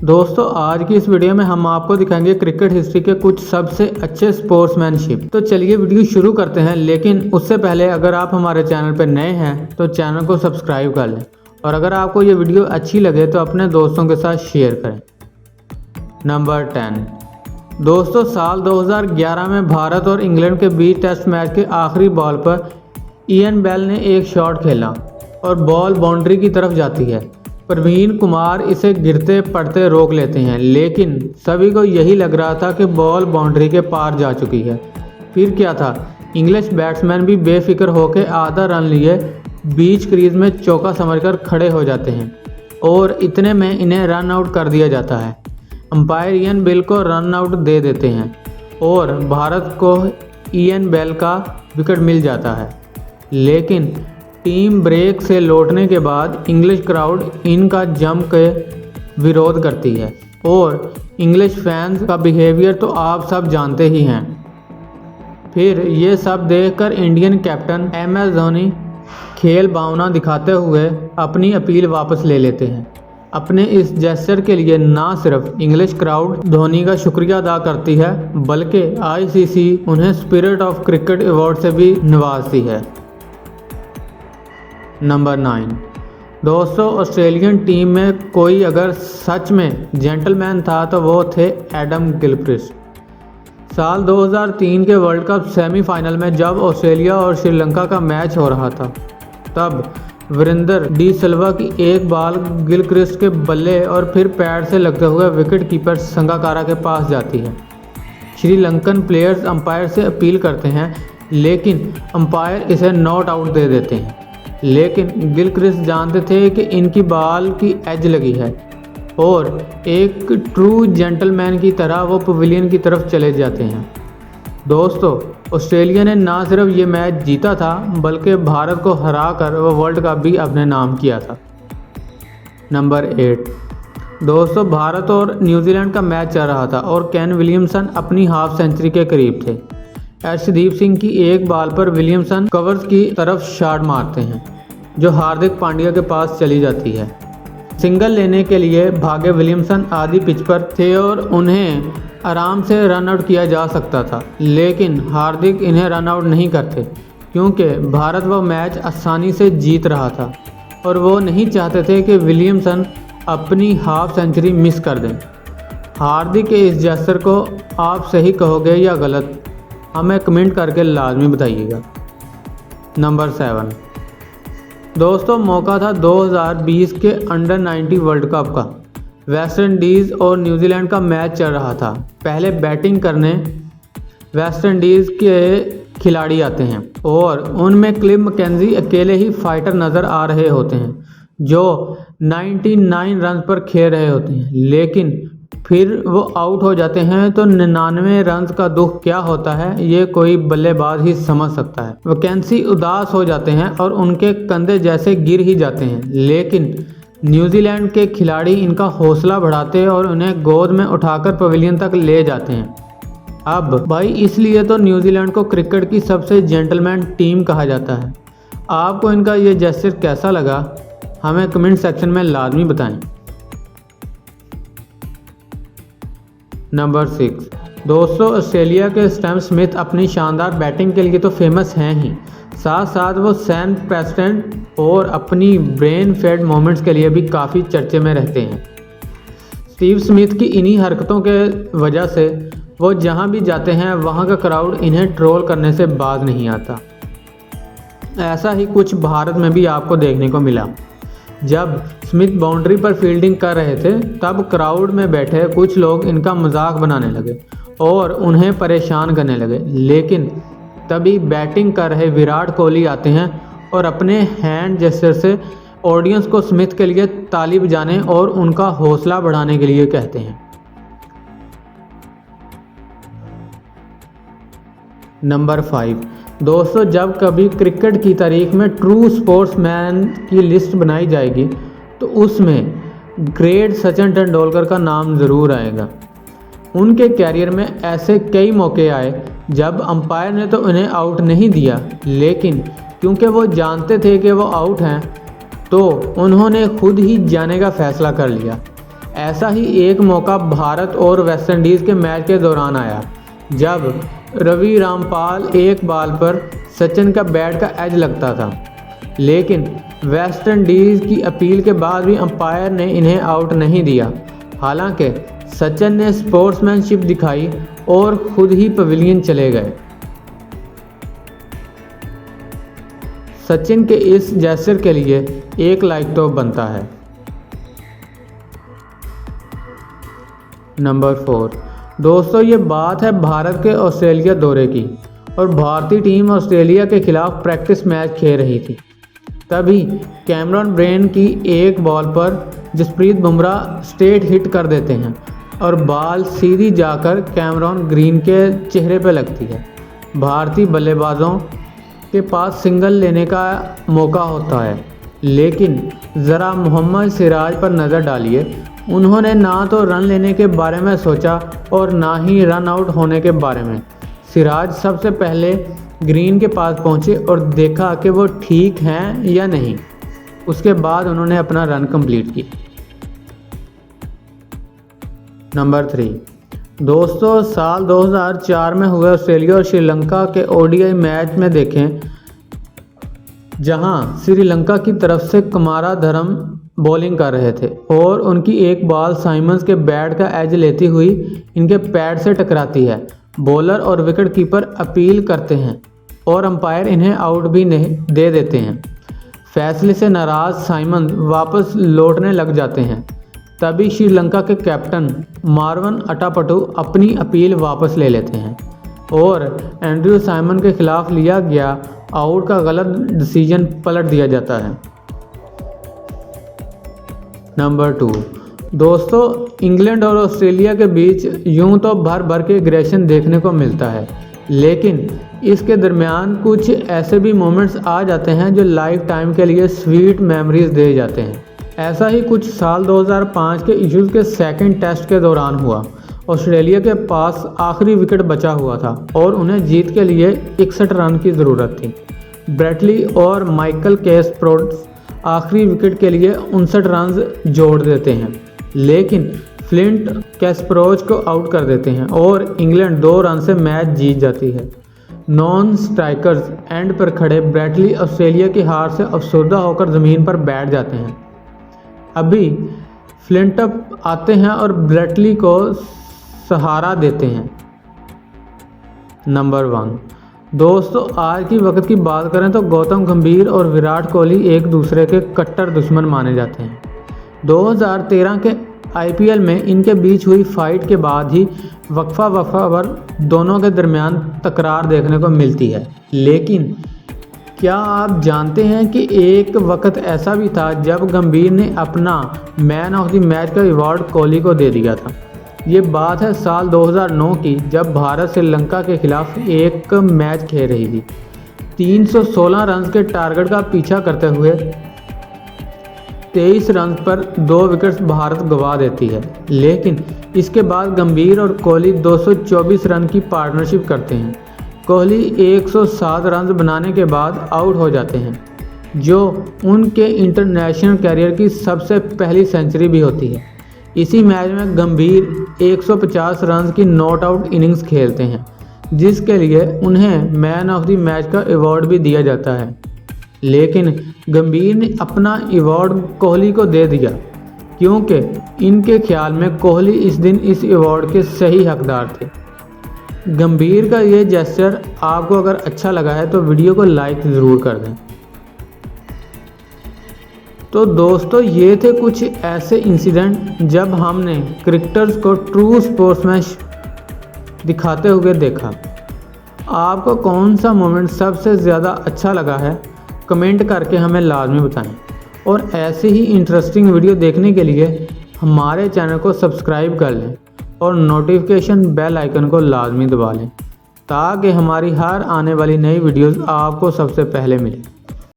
दोस्तों आज की इस वीडियो में हम आपको दिखाएंगे क्रिकेट हिस्ट्री के कुछ सबसे अच्छे स्पोर्ट्समैनशिप। तो चलिए वीडियो शुरू करते हैं, लेकिन उससे पहले अगर आप हमारे चैनल पर नए हैं तो चैनल को सब्सक्राइब कर लें और अगर आपको ये वीडियो अच्छी लगे तो अपने दोस्तों के साथ शेयर करें। नंबर 10 दोस्तों, साल 2011 में भारत और इंग्लैंड के बीच टेस्ट मैच के आखिरी बॉल पर इयन बेल ने एक शॉट खेला और बॉल बाउंड्री की तरफ जाती है। प्रवीण कुमार इसे गिरते पड़ते रोक लेते हैं, लेकिन सभी को यही लग रहा था कि बॉल बाउंड्री के पार जा चुकी है। फिर क्या था, इंग्लिश बैट्समैन भी बेफिक्र होकर आधा रन लिए बीच क्रीज में चौका समझकर खड़े हो जाते हैं और इतने में इन्हें रन आउट कर दिया जाता है। अंपायर इयन बेल को रन आउट दे देते हैं और भारत को इयन बेल का विकेट मिल जाता है। लेकिन टीम ब्रेक से लौटने के बाद इंग्लिश क्राउड इनका जम के विरोध करती है और इंग्लिश फैंस का बिहेवियर तो आप सब जानते ही हैं। फिर ये सब देखकर इंडियन कैप्टन MS धोनी खेल भावना दिखाते हुए अपनी अपील वापस ले लेते हैं। अपने इस जेस्चर के लिए ना सिर्फ इंग्लिश क्राउड धोनी का शुक्रिया अदा करती है, बल्कि ICC उन्हें स्पिरिट ऑफ क्रिकेट अवार्ड से भी नवाजती है। नंबर 9 दोस्तों, ऑस्ट्रेलियन टीम में कोई अगर सच में जेंटलमैन था तो वो थे एडम गिलक्रिस्ट। साल 2003 के वर्ल्ड कप सेमीफाइनल में जब ऑस्ट्रेलिया और श्रीलंका का मैच हो रहा था, तब वीरेंद्र डी सिल्वा की एक बॉल गिलक्रिस्ट के बल्ले और फिर पैड से लगते हुए विकेट कीपर संगाकारा के पास जाती है। श्रीलंकन प्लेयर्स अंपायर से अपील करते हैं, लेकिन अंपायर इसे नॉट आउट दे देते हैं। लेकिन गिलक्रिस्ट जानते थे कि इनकी बॉल की एज लगी है और एक ट्रू जेंटलमैन की तरह वो पवेलियन की तरफ चले जाते हैं। दोस्तों, ऑस्ट्रेलिया ने ना सिर्फ ये मैच जीता था, बल्कि भारत को हराकर वो वर्ल्ड कप भी अपने नाम किया था। नंबर 8 दोस्तों, भारत और न्यूजीलैंड का मैच चल रहा था और केन विलियमसन अपनी हाफ सेंचुरी के करीब थे। अर्शदीप सिंह की एक बॉल पर विलियमसन कवर्स की तरफ शॉट मारते हैं जो हार्दिक पांड्या के पास चली जाती है। सिंगल लेने के लिए भागे विलियमसन आधी पिच पर थे और उन्हें आराम से रन आउट किया जा सकता था, लेकिन हार्दिक इन्हें रन आउट नहीं करते क्योंकि भारत वह मैच आसानी से जीत रहा था और वो नहीं चाहते थे कि विलियमसन अपनी हाफ सेंचुरी मिस कर दें। हार्दिक के इस जेस्चर को आप सही कहोगे या गलत, हमें कमेंट करके लाजमी बताइएगा। नंबर 7 दोस्तों, मौका था 2020 के अंडर 19 वर्ल्ड कप का। वेस्ट इंडीज़ और न्यूजीलैंड का मैच चल रहा था। पहले बैटिंग करने वेस्ट इंडीज़ के खिलाड़ी आते हैं और उनमें क्लिव मैकेंजी अकेले ही फाइटर नज़र आ रहे होते हैं जो 99 रन पर खेल रहे होते हैं, लेकिन फिर वो आउट हो जाते हैं। तो 99 रन का दुख क्या होता है ये कोई बल्लेबाज ही समझ सकता है। वैकेंसी उदास हो जाते हैं और उनके कंधे जैसे गिर ही जाते हैं, लेकिन न्यूजीलैंड के खिलाड़ी इनका हौसला बढ़ाते और उन्हें गोद में उठाकर पवेलियन तक ले जाते हैं। अब भाई इसलिए तो न्यूजीलैंड को क्रिकेट की सबसे जेंटलमैन टीम कहा जाता है। आपको इनका ये जेस्चर कैसा लगा, हमें कमेंट सेक्शन में लाजमी बताएं। नंबर 6 दोस्तों, ऑस्ट्रेलिया के स्टीव स्मिथ अपनी शानदार बैटिंग के लिए तो फेमस हैं ही, साथ साथ वो सैन प्रेसिडेंट और अपनी ब्रेन फेड मोमेंट्स के लिए भी काफ़ी चर्चे में रहते हैं। स्टीव स्मिथ की इन्हीं हरकतों के वजह से वो जहां भी जाते हैं वहां का क्राउड इन्हें ट्रोल करने से बाज नहीं आता। ऐसा ही कुछ भारत में भी आपको देखने को मिला। जब स्मिथ बाउंड्री पर फील्डिंग कर रहे थे, तब क्राउड में बैठे कुछ लोग इनका मजाक बनाने लगे और उन्हें परेशान करने लगे, लेकिन तभी बैटिंग कर रहे विराट कोहली आते हैं और अपने हैंड जेस्चर से ऑडियंस को स्मिथ के लिए ताली बजाने और उनका हौसला बढ़ाने के लिए कहते हैं। नंबर 5 दोस्तों, जब कभी क्रिकेट की तारीख में ट्रू स्पोर्ट्समैन की लिस्ट बनाई जाएगी तो उसमें ग्रेट सचिन तेंदुलकर का नाम ज़रूर आएगा। उनके कैरियर में ऐसे कई मौके आए जब अंपायर ने तो उन्हें आउट नहीं दिया, लेकिन क्योंकि वो जानते थे कि वो आउट हैं तो उन्होंने खुद ही जाने का फैसला कर लिया ऐसा ही एक मौका भारत और वेस्टइंडीज़ के मैच के दौरान आया, जब रवि रामपाल एक बॉल पर सचिन का बैट का एज लगता था, लेकिन वेस्टइंडीज़ की अपील के बाद भी अंपायर ने इन्हें आउट नहीं दिया। हालांकि सचिन ने स्पोर्ट्समैनशिप दिखाई और खुद ही पवेलियन चले गए। सचिन के इस जेस्चर के लिए 1 लाइक तो बनता है। नंबर 4, दोस्तों ये बात है भारत के ऑस्ट्रेलिया दौरे की और भारतीय टीम ऑस्ट्रेलिया के खिलाफ प्रैक्टिस मैच खेल रही थी। तभी कैमरॉन ब्रेन की एक बॉल पर जसप्रीत बुमराह स्ट्रेट हिट कर देते हैं और बॉल सीधी जाकर कैमरॉन ग्रीन के चेहरे पर लगती है। भारतीय बल्लेबाजों के पास सिंगल लेने का मौका होता है, लेकिन ज़रा मोहम्मद सिराज पर नज़र डालिए। उन्होंने ना तो रन लेने के बारे में सोचा और ना ही रन आउट होने के बारे में। सिराज सबसे पहले ग्रीन के पास पहुंचे और देखा कि वो ठीक हैं या नहीं। उसके बाद उन्होंने अपना रन कंप्लीट किया। नंबर 3, दोस्तों साल 2004 में हुए ऑस्ट्रेलिया और श्रीलंका के ओडीआई मैच में देखें, जहां श्रीलंका की तरफ से कुमारा धरम बॉलिंग कर रहे थे और उनकी एक बॉल साइमंस के बैट का एज लेती हुई इनके पैड से टकराती है। बॉलर और विकेट कीपर अपील करते हैं और अंपायर इन्हें आउट भी दे देते हैं। फैसले से नाराज साइमंस वापस लौटने लग जाते हैं। तभी श्रीलंका के कैप्टन मार्वन अटापटू अपनी अपील वापस ले लेते हैं और एंड्रयू साइमन के खिलाफ लिया गया आउट का गलत डिसीजन पलट दिया जाता है। नंबर 2, दोस्तों इंग्लैंड और ऑस्ट्रेलिया के बीच यूं तो भर भर के एग्रेशन देखने को मिलता है, लेकिन इसके दरमियान कुछ ऐसे भी मोमेंट्स आ जाते हैं जो लाइफ टाइम के लिए स्वीट मेमोरीज दे जाते हैं। ऐसा ही कुछ साल 2005 के इश्यूज़ के सेकंड टेस्ट के दौरान हुआ। ऑस्ट्रेलिया के पास आखिरी विकेट बचा हुआ था और उन्हें जीत के लिए 61 रन की ज़रूरत थी। ब्रेटली और माइकल कैसप्रोट्स आखिरी विकेट के लिए 59 रन जोड़ देते हैं, लेकिन फ्लिंट कैसप्रोच को आउट कर देते हैं और इंग्लैंड 2 रन से मैच जीत जाती है। नॉन स्ट्राइकर्स एंड पर खड़े ब्रेटली ऑस्ट्रेलिया की हार से अफसरदा होकर ज़मीन पर बैठ जाते हैं। अभी फ्लिंटअप आते हैं और ब्रेटली को सहारा देते हैं। नंबर 1, दोस्तों आज की वक्त की बात करें तो गौतम गंभीर और विराट कोहली एक दूसरे के कट्टर दुश्मन माने जाते हैं। 2013 के आईपीएल में इनके बीच हुई फाइट के बाद ही वक्फा पर दोनों के दरमियान तकरार देखने को मिलती है। लेकिन क्या आप जानते हैं कि एक वक्त ऐसा भी था जब गंभीर ने अपना मैन ऑफ द मैच का अवार्ड कोहली को दे दिया था। ये बात है साल 2009 की, जब भारत श्रीलंका के खिलाफ एक मैच खेल रही थी। 316 रन के टारगेट का पीछा करते हुए 23 रन पर 2 विकेट्स भारत गंवा देती है, लेकिन इसके बाद गंभीर और कोहली 224 रन की पार्टनरशिप करते हैं। कोहली 107 रन बनाने के बाद आउट हो जाते हैं, जो उनके इंटरनेशनल कैरियर की सबसे पहली सेंचुरी भी होती है। इसी मैच में गंभीर 150 रन की नॉट आउट इनिंग्स खेलते हैं, जिसके लिए उन्हें मैन ऑफ द मैच का अवार्ड भी दिया जाता है। लेकिन गंभीर ने अपना अवार्ड कोहली को दे दिया, क्योंकि इनके ख्याल में कोहली इस दिन इस अवार्ड के सही हकदार थे। गंभीर का ये जेस्चर आपको अगर अच्छा लगा है तो वीडियो को लाइक ज़रूर कर दें। तो दोस्तों ये थे कुछ ऐसे इंसिडेंट जब हमने क्रिकेटर्स को ट्रू स्पोर्ट्समैन दिखाते हुए देखा। आपको कौन सा मोमेंट सबसे ज़्यादा अच्छा लगा है, कमेंट करके हमें लाजमी बताएं। और ऐसे ही इंटरेस्टिंग वीडियो देखने के लिए हमारे चैनल को सब्सक्राइब कर लें और नोटिफिकेशन बेल आइकन को लाजमी दबा लें, ताकि हमारी हर आने वाली नई वीडियोस आपको सबसे पहले मिले।